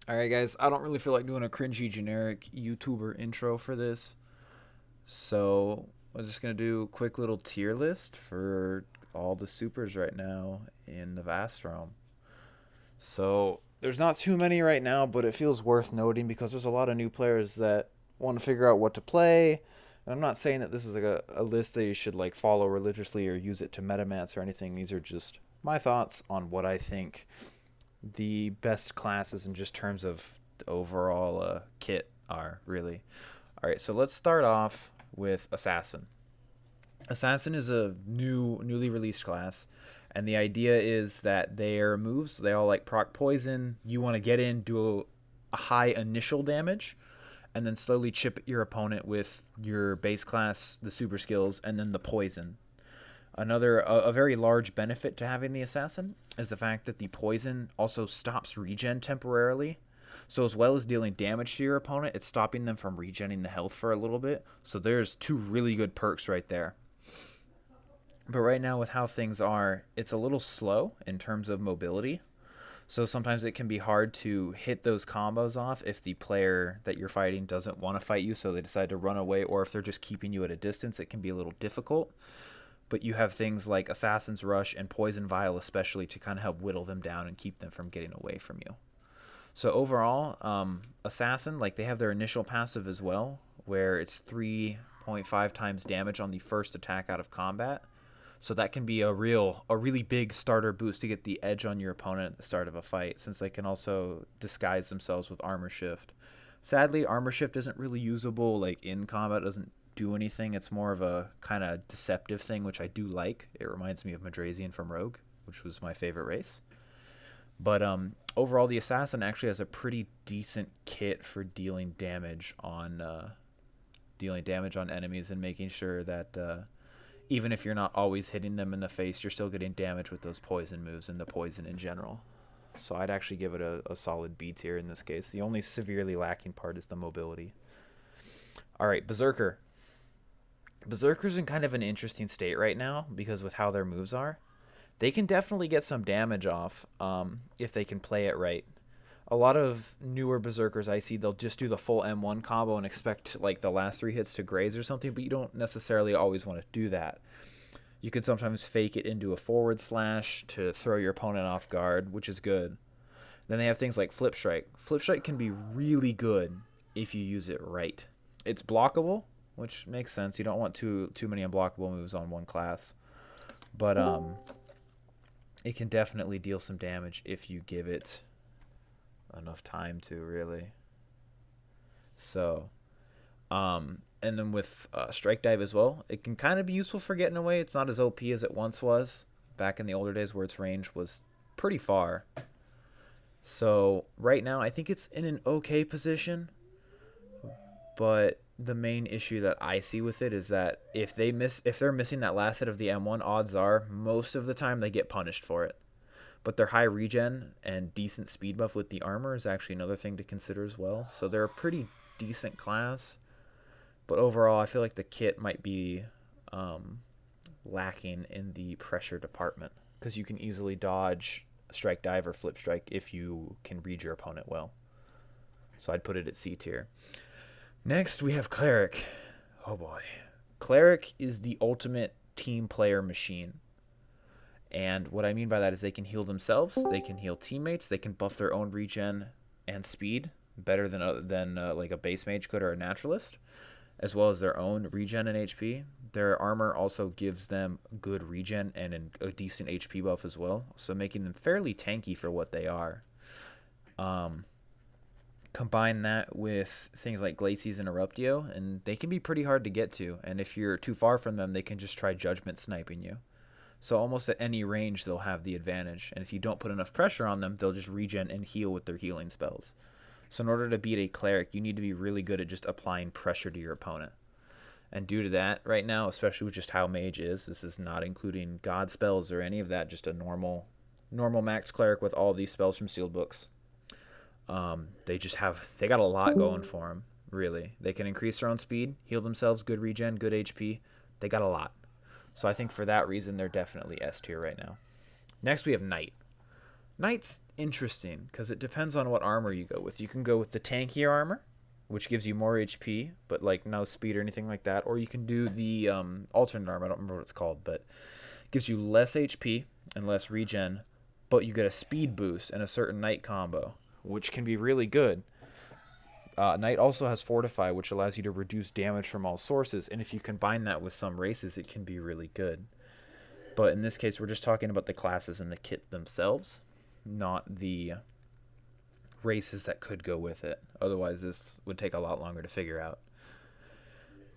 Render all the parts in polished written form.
Alright, guys, I don't really feel like doing a cringy generic YouTuber intro for this. So, I'm just going to do a quick little tier list for all the supers right now in the Vast Realm. So, there's not too many right now, but it feels worth noting because there's a lot of new players that want to figure out what to play. And I'm not saying that this is like a list that you should like follow religiously or use it to metamats or anything. These are just my thoughts on what I think the best classes in just terms of the overall kit are, really. All right, so let's start off with Assassin. Assassin is a newly released class, and the idea is that their moves, they all like proc poison. You want to get in, do a high initial damage, and then slowly chip your opponent with your base class, the super skills, and then the poison. A very large benefit to having the assassin is the fact that the poison also stops regen temporarily. So as well as dealing damage to your opponent, it's stopping them from regenning the health for a little bit. So there's two really good perks right there. But right now with how things are, it's a little slow in terms of mobility. So sometimes it can be hard to hit those combos off if the player that you're fighting doesn't want to fight you, so they decide to run away, or if they're just keeping you at a distance, it can be a little difficult. But you have things like Assassin's Rush and Poison Vial especially to kind of help whittle them down and keep them from getting away from you. So overall, Assassin, like they have their initial passive as well, where it's 3.5 times damage on the first attack out of combat. So that can be a really big starter boost to get the edge on your opponent at the start of a fight, since they can also disguise themselves with Armor Shift. Sadly, Armor Shift isn't really usable like in combat. It doesn't do anything. It's more of a kind of deceptive thing, which I do like. It reminds me of Madrazian from Rogue, which was my favorite race. But overall, the Assassin actually has a pretty decent kit for dealing damage on enemies and making sure that even if you're not always hitting them in the face, you're still getting damage with those poison moves and the poison in general. So I'd actually give it a solid B tier in this case. The only severely lacking part is the mobility. All right, Berserker. Berserker's in kind of an interesting state right now because with how their moves are. They can definitely get some damage off if they can play it right. A lot of newer Berserkers I see, they'll just do the full M1 combo and expect like the last three hits to graze or something, but you don't necessarily always want to do that. You could sometimes fake it into a forward slash to throw your opponent off guard, which is good. Then they have things like Flip Strike. Flip Strike can be really good if you use it right. It's blockable, which makes sense. You don't want too many unblockable moves on one class. But it can definitely deal some damage if you give it enough time to, really. So, and then with Strike Dive as well, it can kind of be useful for getting away. It's not as OP as it once was back in the older days where its range was pretty far. So right now, I think it's in an okay position, but the main issue that I see with it is that if they're missing that last hit of the M1, odds are most of the time they get punished for it. But their high regen and decent speed buff with the armor is actually another thing to consider as well. So they're a pretty decent class. But overall, I feel like the kit might be lacking in the pressure department because you can easily dodge Strike Dive or Flip Strike if you can read your opponent well. So I'd put it at C tier. Next, we have Cleric. Oh boy. Cleric is the ultimate team player machine. And what I mean by that is they can heal themselves, they can heal teammates, they can buff their own regen and speed better than like a base mage could or a naturalist, as well as their own regen and HP. Their armor also gives them good regen and a decent HP buff as well, so making them fairly tanky for what they are. Combine that with things like Glacies and Eruptio, and they can be pretty hard to get to. And if you're too far from them, they can just try Judgment sniping you. So almost at any range, they'll have the advantage. And if you don't put enough pressure on them, they'll just regen and heal with their healing spells. So in order to beat a Cleric, you need to be really good at just applying pressure to your opponent. And due to that, right now, especially with just how Mage is, this is not including God spells or any of that, just a normal max Cleric with all these spells from sealed books. They got a lot going for them, really. They can increase their own speed, heal themselves, good regen, good HP. They got a lot. So I think for that reason, they're definitely S tier right now. Next, we have Knight. Knight's interesting because it depends on what armor you go with. You can go with the tankier armor, which gives you more HP, but like no speed or anything like that. Or you can do the alternate armor. I don't remember what it's called, but it gives you less HP and less regen, but you get a speed boost and a certain Knight combo, which can be really good. Knight also has Fortify, which allows you to reduce damage from all sources, and if you combine that with some races, it can be really good. But in this case, we're just talking about the classes and the kit themselves, not the races that could go with it. Otherwise, this would take a lot longer to figure out.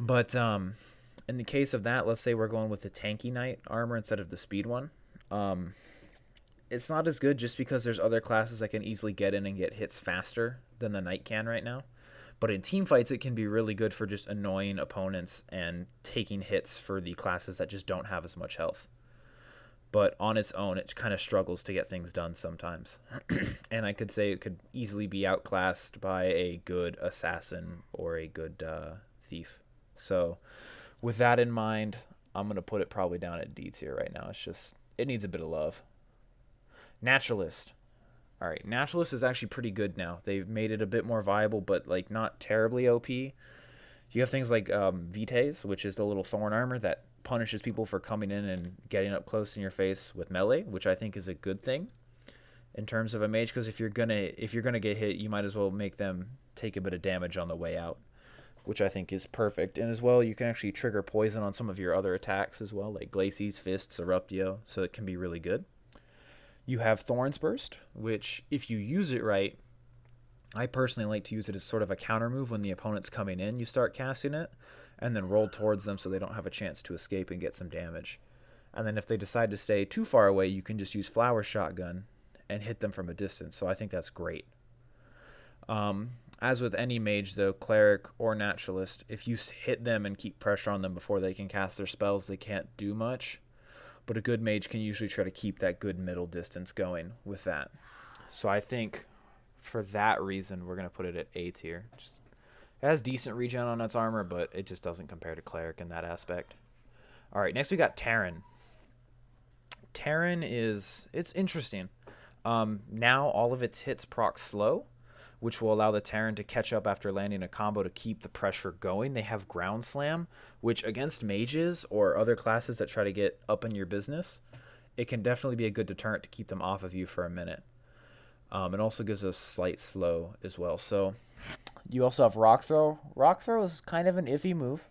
But in the case of that, let's say we're going with the tanky Knight armor instead of the speed one. It's not as good just because there's other classes that can easily get in and get hits faster than the Knight can right now. But in team fights, it can be really good for just annoying opponents and taking hits for the classes that just don't have as much health. But on its own, it kind of struggles to get things done sometimes. And I could say it could easily be outclassed by a good assassin or a good thief. So with that in mind, I'm going to put it probably down at D tier right now. It's just, it needs a bit of love. Naturalist. All right, Naturalist is actually pretty good now. They've made it a bit more viable, but like not terribly OP. You have things like Vitaes, which is the little thorn armor that punishes people for coming in and getting up close in your face with melee, which I think is a good thing in terms of a mage, because if you're gonna get hit, you might as well make them take a bit of damage on the way out, which I think is perfect. And as well, you can actually trigger poison on some of your other attacks as well, like Glacies, Fists, Eruptio, so it can be really good. You have Thorns Burst, which if you use it right, I personally like to use it as sort of a counter move when the opponent's coming in, you start casting it, and then roll towards them so they don't have a chance to escape and get some damage. And then if they decide to stay too far away, you can just use Flower Shotgun and hit them from a distance, so I think that's great. As with any mage, though, Cleric or Naturalist, if you hit them and keep pressure on them before they can cast their spells, they can't do much. But a good mage can usually try to keep that good middle distance going with that. So I think for that reason, we're going to put it at A tier. It has decent regen on its armor, but it just doesn't compare to Cleric in that aspect. All right, next we got Taran. Taran it's interesting. Now all of its hits proc slow, which will allow the Taran to catch up after landing a combo to keep the pressure going. They have Ground Slam, which against mages or other classes that try to get up in your business, it can definitely be a good deterrent to keep them off of you for a minute. It also gives a slight slow as well. So you also have Rock Throw. Rock Throw is kind of an iffy move,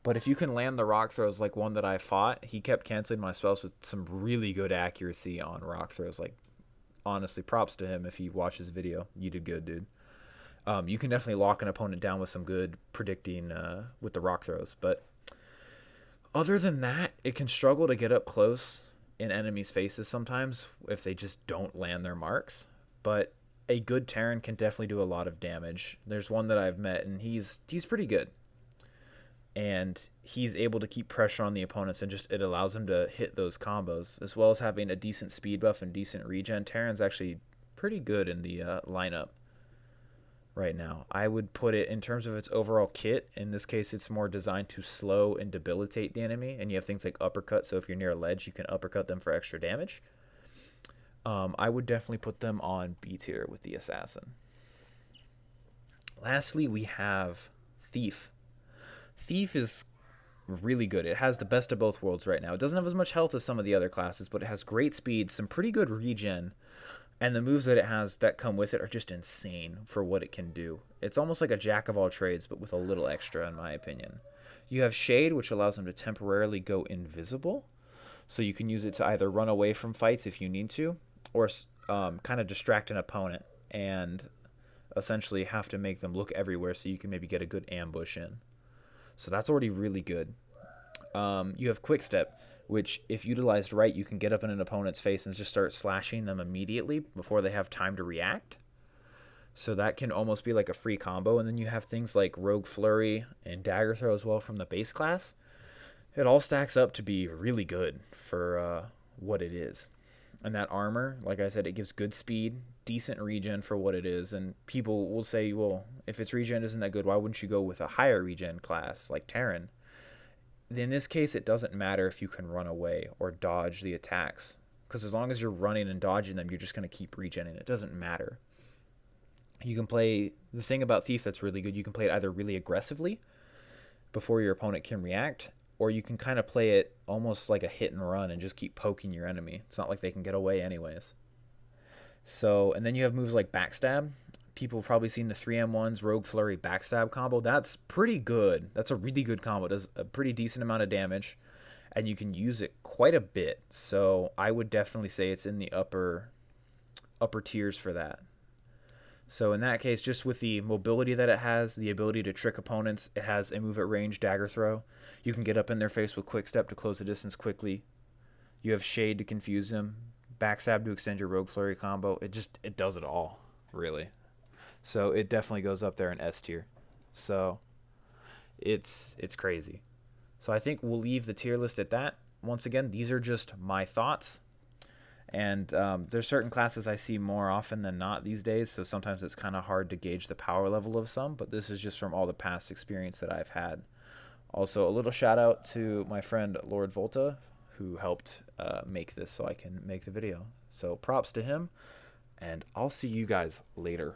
but if you can land the Rock Throws like one that I fought, he kept canceling my spells with some really good accuracy on Rock Throws. Like, honestly, props to him if he watches the video. You did good, dude. You can definitely lock an opponent down with some good predicting with the Rock Throws. But other than that, it can struggle to get up close in enemies' faces sometimes if they just don't land their marks. But a good Taran can definitely do a lot of damage. There's one that I've met, and he's pretty good. And he's able to keep pressure on the opponents, and just it allows him to hit those combos, as well as having a decent speed buff and decent regen. Taran's actually pretty good in the lineup right now. I would put it in terms of its overall kit. In this case, it's more designed to slow and debilitate the enemy, and you have things like uppercut, so if you're near a ledge, you can uppercut them for extra damage. I would definitely put them on B tier with the Assassin. Lastly, we have Thief. Thief is really good. It has the best of both worlds right now. It doesn't have as much health as some of the other classes, but it has great speed, some pretty good regen, and the moves that it has that come with it are just insane for what it can do. It's almost like a jack of all trades, but with a little extra, in my opinion. You have Shade, which allows him to temporarily go invisible, so you can use it to either run away from fights if you need to, or kind of distract an opponent and essentially have to make them look everywhere so you can maybe get a good ambush in. So that's already really good. You have Quick Step, which if utilized right, you can get up in an opponent's face and just start slashing them immediately before they have time to react. So that can almost be like a free combo. And then you have things like Rogue Flurry and Dagger Throw as well from the base class. It all stacks up to be really good for what it is. And that armor, like I said, it gives good speed, decent regen for what it is. And people will say, well, if its regen isn't that good, why wouldn't you go with a higher regen class like Taran? In this case, it doesn't matter if you can run away or dodge the attacks. because as long as you're running and dodging them, you're just going to keep regenning. It doesn't matter. You can play, the thing about Thief that's really good, you can play it either really aggressively before your opponent can react, or you can kind of play it almost like a hit and run and just keep poking your enemy. It's not like they can get away anyways. So, and then you have moves like Backstab. People have probably seen the 3M1's Rogue Flurry Backstab combo. That's pretty good. That's a really good combo. It does a pretty decent amount of damage, and you can use it quite a bit. So I would definitely say it's in the upper tiers for that. So in that case, just with the mobility that it has, the ability to trick opponents, it has a move at range, Dagger Throw. You can get up in their face with Quick Step to close the distance quickly. You have Shade to confuse them, Backstab to extend your Rogue Flurry combo. It does it all, really. So it definitely goes up there in S tier. So it's crazy. So I think we'll leave the tier list at that. Once again, these are just my thoughts. And there's certain classes I see more often than not these days, so sometimes it's kind of hard to gauge the power level of some, but this is just from all the past experience that I've had. Also, a little shout out to my friend Lord Volta, who helped make this so I can make the video. So props to him, and I'll see you guys later.